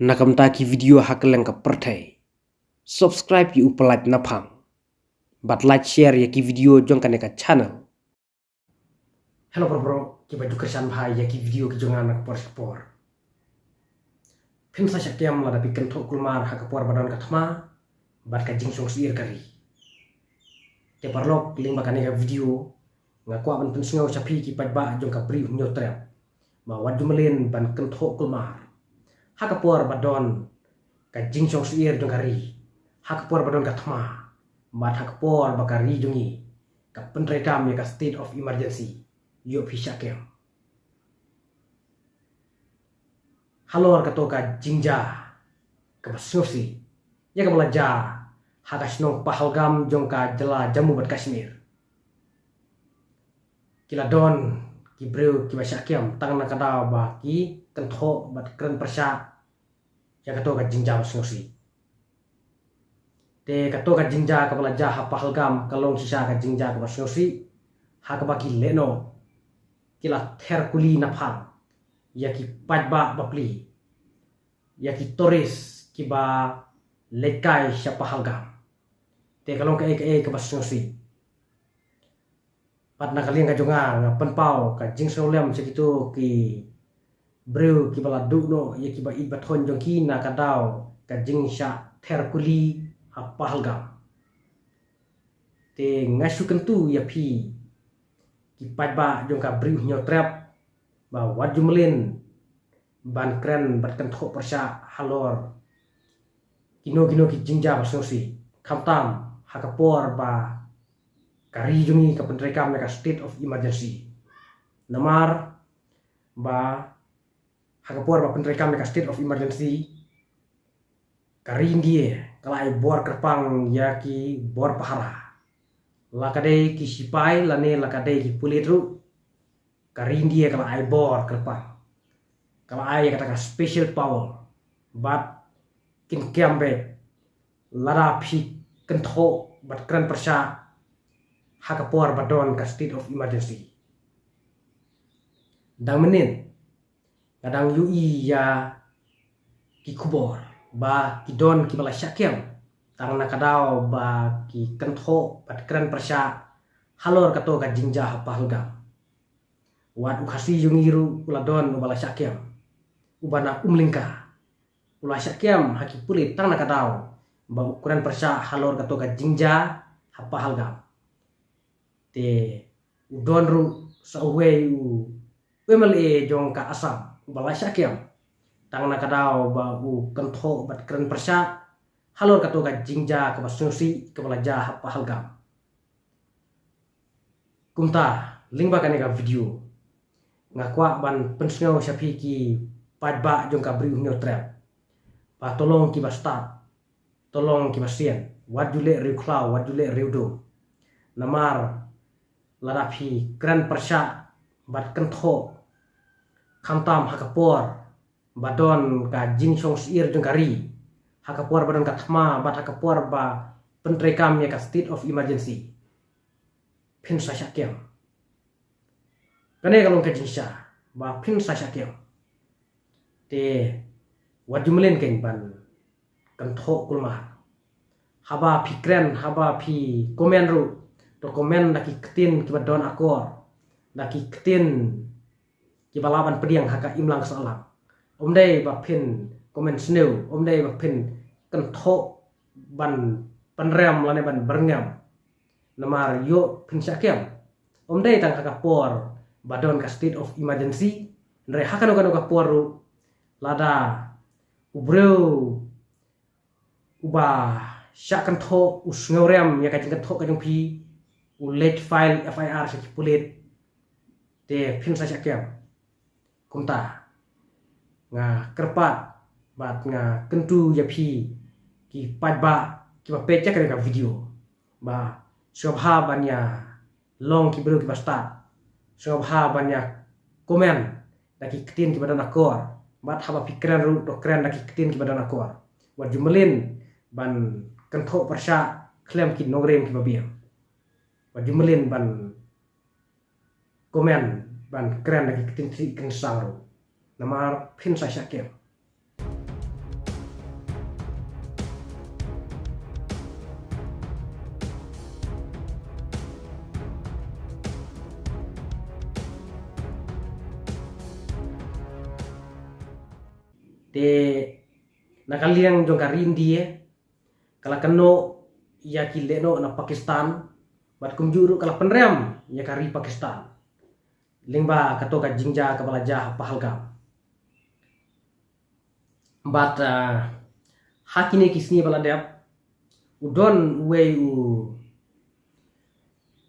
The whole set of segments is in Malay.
Nakamtaki video hakeleng ka pertai. Subscribe yu upalat napang. But like share ya ki video jong kaneka channel. Hello bro, ki baju kersan bhai ya ki video ki jongan nak por. Pimsa syakiam la dapi kentok kulmar hakapor badan kathma bat ka jingsong siir kari. Te parlok ling bakane ka video ngakwa ban pensngau chapi ki padba jong ka bri nyotrap. Ma wadu melin ban kentok kulmar. Hakapor badon ka jingsong siir jong kari. Hakapor badon kathma bat hakapor bakari jongi ka penrekam ya ka state of emergency. Yo pisyakem. Halor kato ka jingja ka basyosi ya ka belaja hakasnong Pahalgam jong ka jela Jammu bat Kashmir kila don ki breu ki basyakem tang na kada ba ki kentho bat kren persya ya kato ka jingja basyosi te kato ka jingja ka belaja ha Pahalgam kalong sisa ka jingja ka basyosi ha ka baki leno kila Herkuli naphang ya ki padba bapli ya ki toris ki ba lekai sya Pahalgam te kalong ka ke basyosi pat na kaling ka jonga nga penpau ka jingso lem segitu ki breu ki bala dukno ya ki ba ibathon jong ki na kadau ka jingsha Herkuli ha Pahalgam te ngasu kentu ya pi ki padba jong ka breu nyotrap ba wajumelin ban kren bat kentho persya halor kino ki jingja basyosi kamtam hakapor ba kari jungi ka penrekam ka state of emergency namar ba hakapor ba penrekam ka state of emergency kari indie kalai bor kerpang ya ki bor pahara lakade ki sipai lane lakade ki pulitru kari indie kalai bor kerpang kalau ai katakan special power bat kin kiambe lara phi kentho bat kran persya hakapor badon ka state of emergency dang menin kadang UI ya ki kubor ba ki don ki bala syakiam tang na kadau ba ki kentho bat kran persya halor kato ka jingja Pahalgam wat ukhasi jungiru uladon bala syakiam ubana umlingka ula syakiam haki pulit tang na kadau ba ukuran persya halor kato ka jingja ha Pahalgam te udon ru sawe u MLA jong ka asam bala syakiam tang na kadau ba u kentho bat keren persya halor kato ka jingja ka basyosi ka balaja ha Pahalgam kumta lingba kanega video ngakwa ban pensngau syapi ki padba jong ka breu nyotrap pa tolong ki basta tolong ki basien wadule riu klau wadule riu do namar larapi kran persya bat kentho kamtam hakapor badon ka jingsong siir jong kari hakapor badon kathma bat hakapor ba penrekam ya ka state of emergency pin sa syakiam kane kalong ka jingsha ba pin sa syakiam te wajumelin keng ban kentho kulmar haba pikren haba pi komen ru to komen laki ketin ki badon akor laki ketin ki balaban pediang haka imlang salam omdai ba pin komen sneu omdai ba pin kentho ban penrem lane ban berngam namar yo pin syakiam omdai tang haka por badon ka state of emergency ndre hakano kano ka por ru lada ubreu uba syakan tho usngaurem ya ka jingkat tho ka jong pi u late file FIR sa pulit te pin sa syakiam kumta nga kerpat bat nga kentu ya pi ki padba ki ba pecha ka video ba shobha banya long ki breu ki basta shobha banya komen laki ketin ki badan akor bat haba pikiran ru do kren laki ketin ki badan akor wat jumelin ban kentho persya klem ki nogrem ki babiam wat jumelin ban komen ban kren laki ketin tri ken sangru namar pin sa syakiam te nakaliang jong kari India kala keno ya kileno na Pakistan bat kumjuru kala penrem ya kari Pakistan lingba kato ka jingja ka balaja Pahalgam bat hakine kisni baladep udon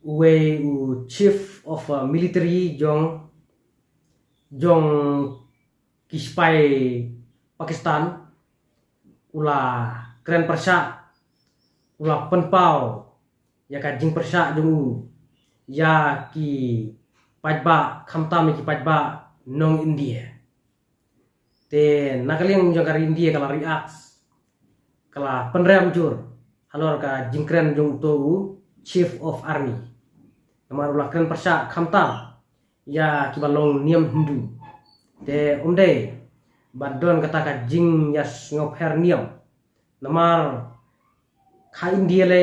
u chief of military jong kispai Pakistan ula keren persa ula penpau ya ka jing persa jong ya ki pajba khamtam ki pajba nong India te nakaliang jong kari India kala reacts kala penrem jur halor ka jingkren jong to chief of army namar ula keren persa khamtam ya ki balong niam Hindu te umde badon kata ka jing yas ngopher niam namar kha India le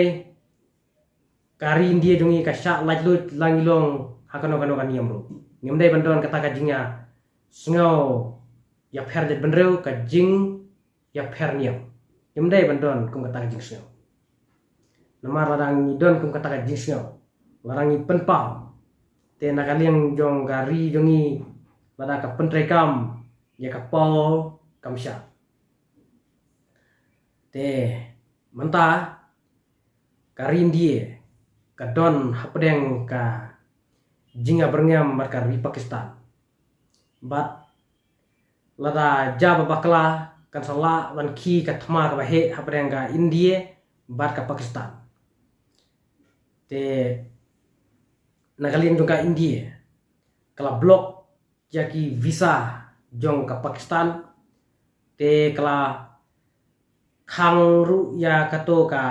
kari India jongi ka sha lajlut langilong hakano kan niam ro niam dai bandon kata ka jingya sngo ya pher de benreu ka jing ya pher niam niam dai bandon kum kata ka jing sngo namar ladang ni don kum kata ka jing sngo ladang ni penpa te nakaliang jong kari jongi lada ka pentrekam ya ka pol kamsha te menta kari India ka don hapdeng ka jinga berngam marka ri Pakistan bat lada jaba bakla kan sala wan ki ka thma ka he hapdeng ka India bat ka Pakistan te nakaliang jong ka India kala blok jaki visa jong ka Pakistan te kala khangru ya kato ka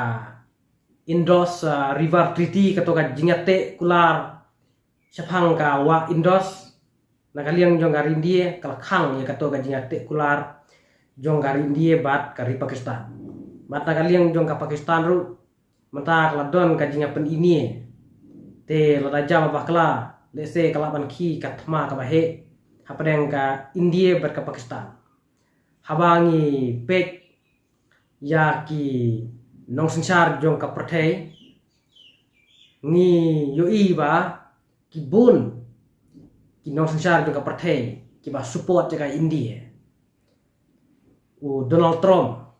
Indus River Treaty kato ka jingate kular siapang ka wa Indus nakaliang jong kari India kala khang ya kato ka jingate kular jong kari India bat kari Pakistan bat nakaliang jong ka Pakistan ru mata kala don ka jingapen ini te lada jama bakla lese kala ban ki kathma ka bahe hapadeng ka India bat ka Pakistan habangi pek ya ki nong sensar jong ka perthai ni yoi ba ki bun ki nong sensar jong ka perthai ki ba support ka India u Donald Trump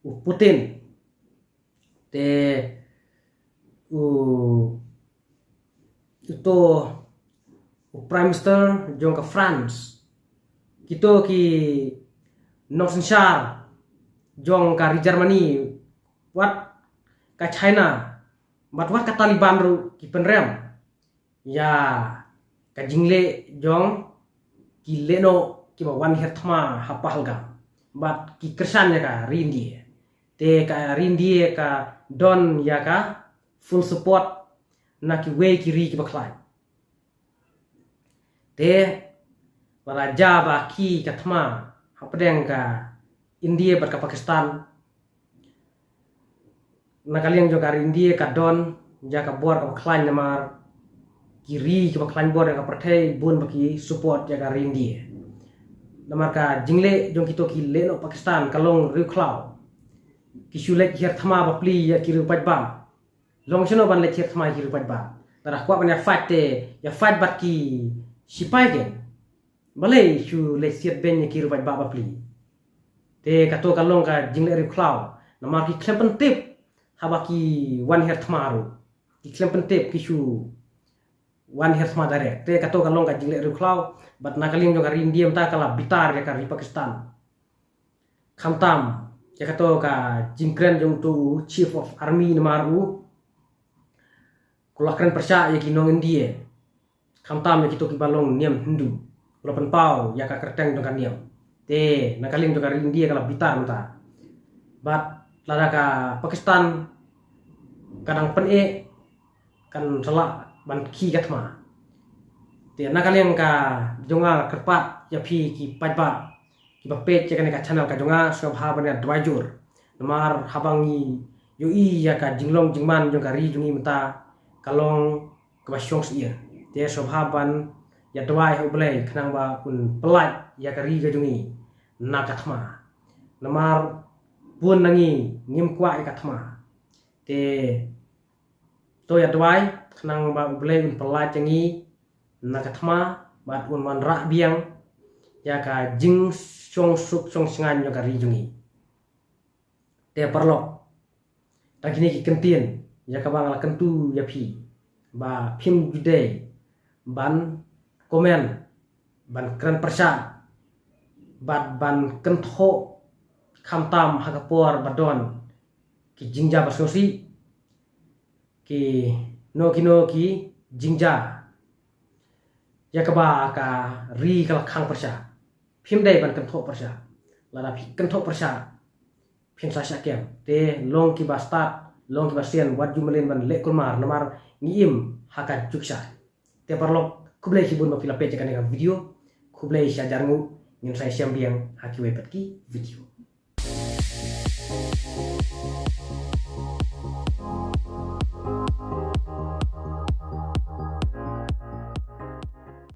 u Putin te u itu Prime Minister jong ka France kito ki nong sensar jong ka Germany wat ka China bat wat ka Taliban ru ki penrem ya ka jingle jong ki leno ki ba wan herthma ha Pahalgam bat ki kersan ya ka rindi te ka rindi ka don ya ka full support na ki we ki ri ki baklai te wala jaba ki kathma hapdeng ka India bat ka Pakistan nakaliang jo kari India ka don ja ka bor ka baklai namar ki ri ki baklai bor ka perthai bun baki support ja ka India namar ka jingle jong kito ki leno Pakistan kalong ri khlau ki shulek hier thama bapli ya ki ru pajba long chino ban le chet thma ki ru pajba tara kwa ban ya fight bat ki sipai gen balai shu le siat ben ki ru pajba bapli te kato kalong ka jingle ri khlau namar ki klempen tip haba ki one her thmaru ki klempen tip ki shu one her thma dare te kato kalong ka jingle ri khlau bat nakaling jo ka India ta kala bitar ya ka ri Pakistan khamtam ya kato ka jingkren jong tu chief of army namaru kulakren persa ya ki nong India khamtam ya kito ki balong niam Hindu kulapan pau ya ka kerteng jong ka niam te nakaling jong ka India kala bitar mata bat lada ka Pakistan kadang pen kan sala ban ki gatma te nakaliang ka jonga kerpat ya phi ki pajba ki bapet ya ka channel ka jonga swabha ban advisor namar habangi yoi ya ka jinglong jingman jong ka ri jungi mata kalong ka basyong sia te swabha ban ya dwai ho blai khnang ba un pelat ya ka ri ga jungi nakatma namar pun nangi ngim kwa ikatma te to ya dwai nang ba blei un pelai changi nakatma bat un man ra biang ya ka jing song sup song sengan yo ka rijungi te perlok takini ki kentien ya ka bang la kentu ya phi ba phim jude ban komen ban kran persa ban kentho khamtam hakapor badon ki jingja basosi ki no ki jingja ya ka ba ka ri kala khang persa phim dai ban kentho persa lada phi kentho persa phim sa kem te long ki basta long ki basien wat jumalen ban le kurmar namar ngim hakan chuksa te parlok kublai hibun ma pila page kan video kublai sya jarngu ngin sai siam biang hakiwe patki video